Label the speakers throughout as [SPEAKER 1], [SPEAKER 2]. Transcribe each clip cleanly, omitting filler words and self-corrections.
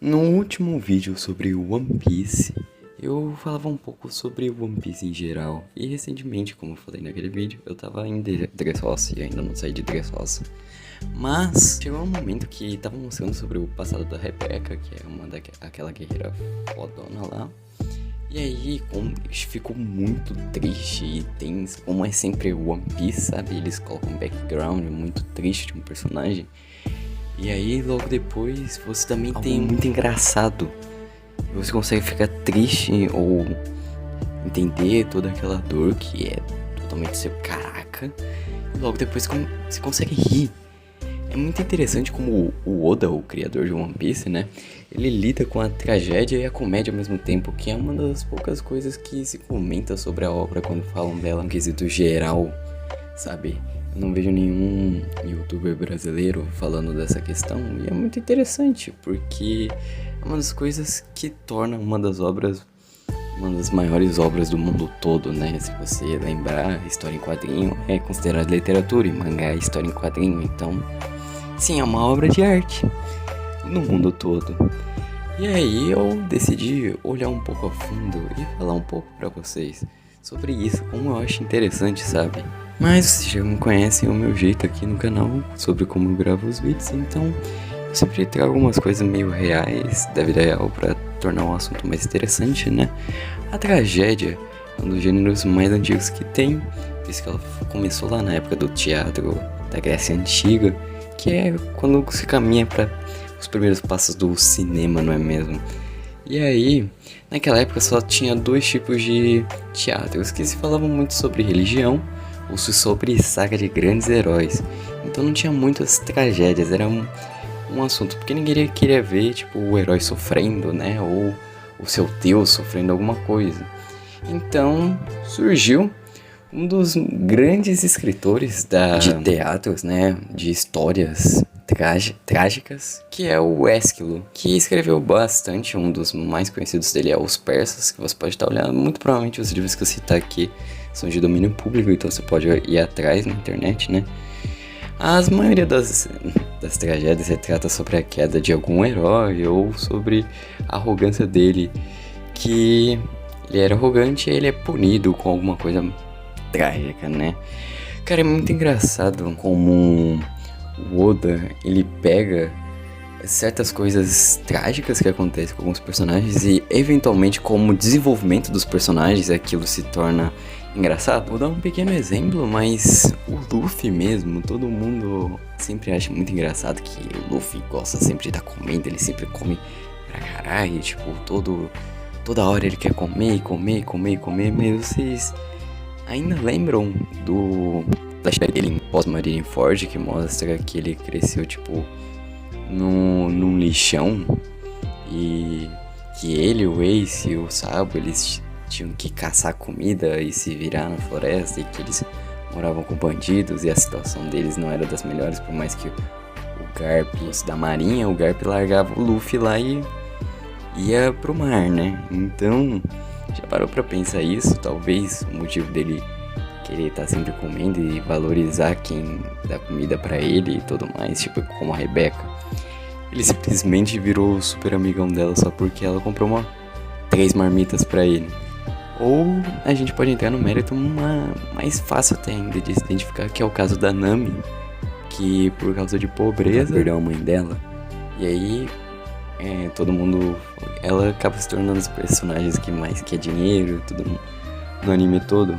[SPEAKER 1] No último vídeo sobre One Piece, eu falava um pouco sobre One Piece em geral. E recentemente, como eu falei naquele vídeo, eu tava em Dressrosa e ainda não saí de Dressrosa. Mas chegou um momento que tava mostrando sobre o passado da Rebecca, que é aquela guerreira fodona lá. E aí ficou muito triste e tenso, como é sempre One Piece, sabe? Eles colocam um background muito triste de um personagem. E aí logo depois você também tem muito engraçado. Você consegue ficar triste ou entender toda aquela dor que é totalmente seu caraca. E logo depois você consegue rir. É muito interessante como o Oda, o criador de One Piece, né? Ele lida com a tragédia e a comédia ao mesmo tempo, que é uma das poucas coisas que se comenta sobre a obra quando falam dela no quesito geral, sabe? Eu não vejo nenhum youtuber brasileiro falando dessa questão e é muito interessante, porque é uma das coisas que torna uma das maiores obras do mundo todo, né? Se você lembrar, história em quadrinho é considerada literatura e mangá é história em quadrinho, então sim, é uma obra de arte no mundo todo. E aí eu decidi olhar um pouco a fundo e falar um pouco pra vocês sobre isso, como eu acho interessante, sabe? Mas vocês já me conhecem o meu jeito aqui no canal sobre como eu gravo os vídeos, então eu sempre trago algumas coisas meio reais da vida real pra tornar o assunto mais interessante, né? A tragédia é um dos gêneros mais antigos que tem, visto que ela começou lá na época do teatro da Grécia Antiga, que é quando se caminha para os primeiros passos do cinema, não é mesmo? E aí, naquela época só tinha dois tipos de teatros que se falavam muito sobre religião ou sobre saga de grandes heróis. Então não tinha muitas tragédias, era um assunto, porque ninguém queria ver tipo o herói sofrendo, né? Ou o seu Deus sofrendo alguma coisa. Então surgiu um dos grandes escritores de teatros, né, de histórias trágicas, que é o Ésquilo, que escreveu bastante. Um dos mais conhecidos dele é Os Persas, que você pode estar olhando. Muito provavelmente os livros que eu citar aqui são de domínio público, então você pode ir atrás na internet, né. A maioria das tragédias retrata sobre a queda de algum herói ou sobre a arrogância dele, que ele era arrogante e ele é punido com alguma coisa trágica, né? Cara, é muito engraçado como o Oda, ele pega certas coisas trágicas que acontecem com alguns personagens e eventualmente como o desenvolvimento dos personagens aquilo se torna engraçado. Vou dar um pequeno exemplo, mas o Luffy mesmo, todo mundo sempre acha muito engraçado que o Luffy gosta sempre de estar comendo, ele sempre come pra caralho, tipo, toda hora ele quer comer, mas vocês ainda lembram da história dele em pós-Marineford, que mostra que ele cresceu, tipo, num lixão e que ele, o Ace e o Sabo, eles tinham que caçar comida e se virar na floresta e que eles moravam com bandidos e a situação deles não era das melhores, por mais que o Garp fosse da marinha, o Garp largava o Luffy lá e ia pro mar, né? Então, já parou pra pensar isso? Talvez o motivo dele querer estar sempre comendo e valorizar quem dá comida pra ele e tudo mais, tipo como a Rebecca. Ele simplesmente virou super amigão dela só porque ela comprou 3 marmitas pra ele. Ou a gente pode entrar no mérito mais fácil até ainda de se identificar, que é o caso da Nami, que por causa de pobreza perdeu a mãe dela. E aí todo mundo, ela acaba se tornando os personagens que mais quer dinheiro, tudo no anime todo.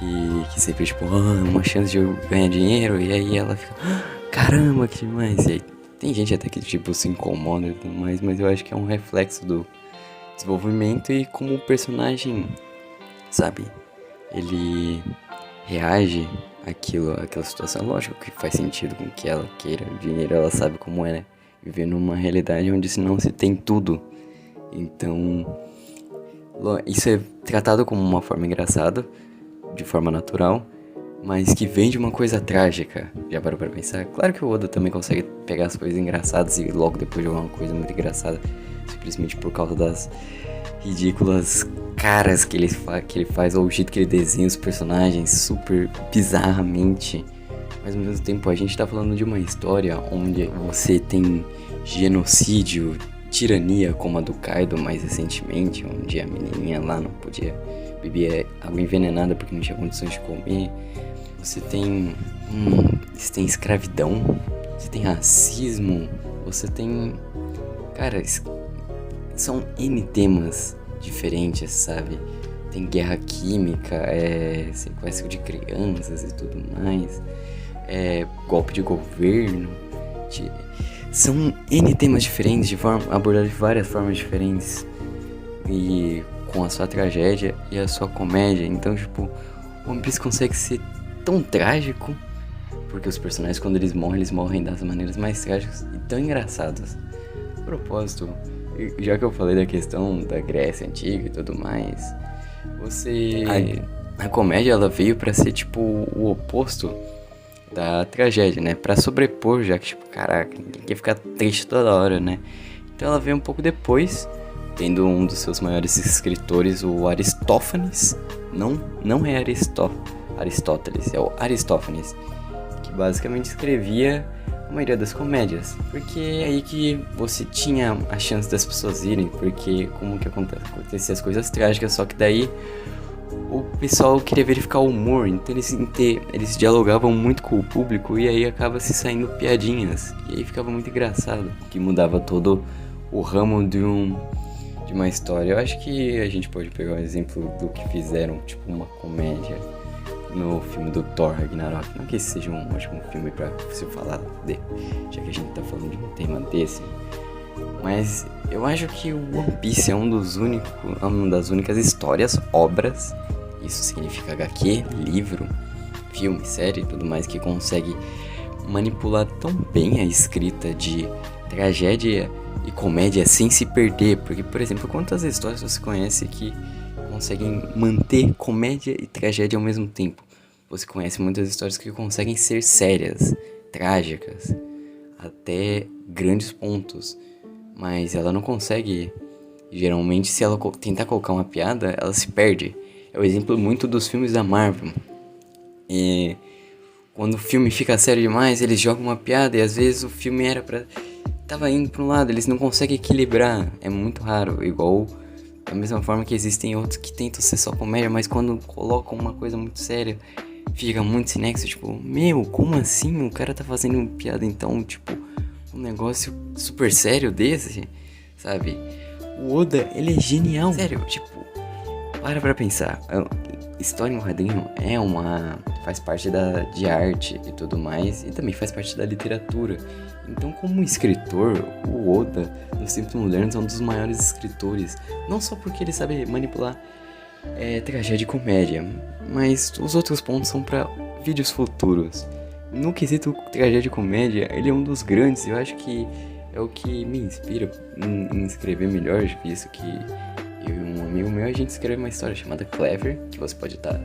[SPEAKER 1] E que sempre tipo, uma chance de eu ganhar dinheiro. E aí ela fica, caramba, que demais. E aí tem gente até que tipo se incomoda e tudo mais, mas eu acho que é um reflexo do desenvolvimento e como o personagem, sabe, ele reage àquela situação. Lógico que faz sentido com que ela queira o dinheiro, ela sabe como é, né? Viver numa realidade onde não se tem tudo. Então, isso é tratado como uma forma engraçada, de forma natural, mas que vem de uma coisa trágica. Já parou pra pensar? Claro que o Oda também consegue pegar as coisas engraçadas e logo depois jogar uma coisa muito engraçada, simplesmente por causa das ridículas caras que ele faz, ou o jeito que ele desenha os personagens super bizarramente. Mas ao mesmo tempo a gente tá falando de uma história onde você tem genocídio tirania como a do Kaido mais recentemente, onde a menininha lá não podia beber água envenenada porque não tinha condições de comer. Você tem escravidão, você tem racismo, você tem... Cara, são N temas diferentes, sabe? Tem guerra química, sequestro de crianças e tudo mais, golpe de governo. São N temas diferentes, abordados de várias formas diferentes. E com a sua tragédia e a sua comédia. Então, tipo, One Piece consegue ser tão trágico, porque os personagens, quando eles morrem das maneiras mais trágicas e tão engraçadas. A propósito, já que eu falei da questão da Grécia Antiga e tudo mais, a comédia, ela veio pra ser, tipo, o oposto da tragédia, né? Pra sobrepor, já que, tipo, caraca, ninguém quer ficar triste toda hora, né? Então ela veio um pouco depois, tendo um dos seus maiores escritores, o Aristófanes. Não é Aristóteles, é o Aristófanes, que basicamente escrevia a maioria das comédias, porque é aí que você tinha a chance das pessoas irem, porque como que acontecia as coisas trágicas, só que daí o pessoal queria verificar o humor, então eles dialogavam muito com o público e aí acaba se saindo piadinhas, e aí ficava muito engraçado, que mudava todo o ramo de uma história. Eu acho que a gente pode pegar um exemplo do que fizeram, tipo uma comédia no filme do Thor Ragnarok. Não que esse seja um ótimo filme pra se falar dele, já que a gente tá falando de um tema desse, mas eu acho que o One Piece é uma das únicas histórias, obras, isso significa HQ, livro, filme, série e tudo mais, que consegue manipular tão bem a escrita de tragédia e comédia sem se perder. Porque, por exemplo, quantas histórias você conhece que conseguem manter comédia e tragédia ao mesmo tempo? Você conhece muitas histórias que conseguem ser sérias, trágicas, até grandes pontos, mas ela não consegue. Geralmente, se ela tentar colocar uma piada, ela se perde. É o exemplo muito dos filmes da Marvel. E quando o filme fica sério demais, eles jogam uma piada e às vezes o filme tava indo pra um lado, eles não conseguem equilibrar. É muito raro, igual da mesma forma que existem outros que tentam ser só comédia, mas quando colocam uma coisa muito séria, fica muito sem nexo, tipo, como assim? O cara tá fazendo piada, então, tipo, um negócio super sério desse, sabe? O Oda, ele é genial. Sério, tipo, para pensar. História em quadrinho faz parte de arte e tudo mais, e também faz parte da literatura. Então, como escritor, o Oda, nos tempos modernos, é um dos maiores escritores. Não só porque ele sabe manipular tragédia e comédia, mas os outros pontos são para vídeos futuros. No quesito tragédia e comédia, ele é um dos grandes. Eu acho que é o que me inspira em escrever melhor, visto que eu e um amigo meu, a gente escreve uma história chamada Clever, que você pode estar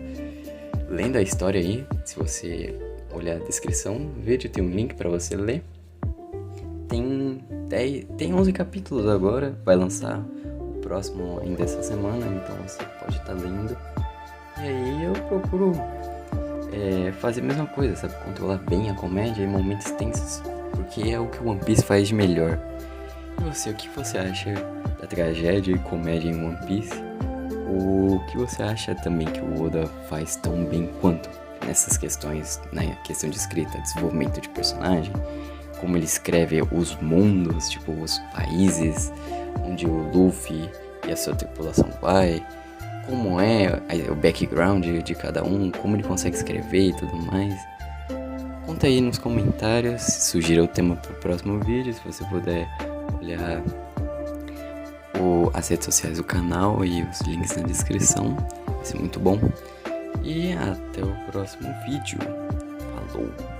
[SPEAKER 1] lendo a história aí. Se você olhar a descrição do vídeo, tem um link para você ler. Tem 11 capítulos agora, vai lançar o próximo ainda essa semana, então você pode estar lendo. E aí eu procuro fazer a mesma coisa, sabe? Controlar bem a comédia em momentos tensos, porque é o que o One Piece faz de melhor. E você, o que você acha da tragédia e comédia em One Piece? O que você acha também que o Oda faz tão bem quanto nessas questões, na questão de escrita, desenvolvimento de personagem? Como ele escreve os mundos, tipo, os países onde o Luffy e a sua tripulação vai, como é o background de cada um, como ele consegue escrever e tudo mais. Conta aí nos comentários, sugira o tema pro próximo vídeo, se você puder olhar as redes sociais do canal e os links na descrição, vai ser muito bom. E até o próximo vídeo. Falou!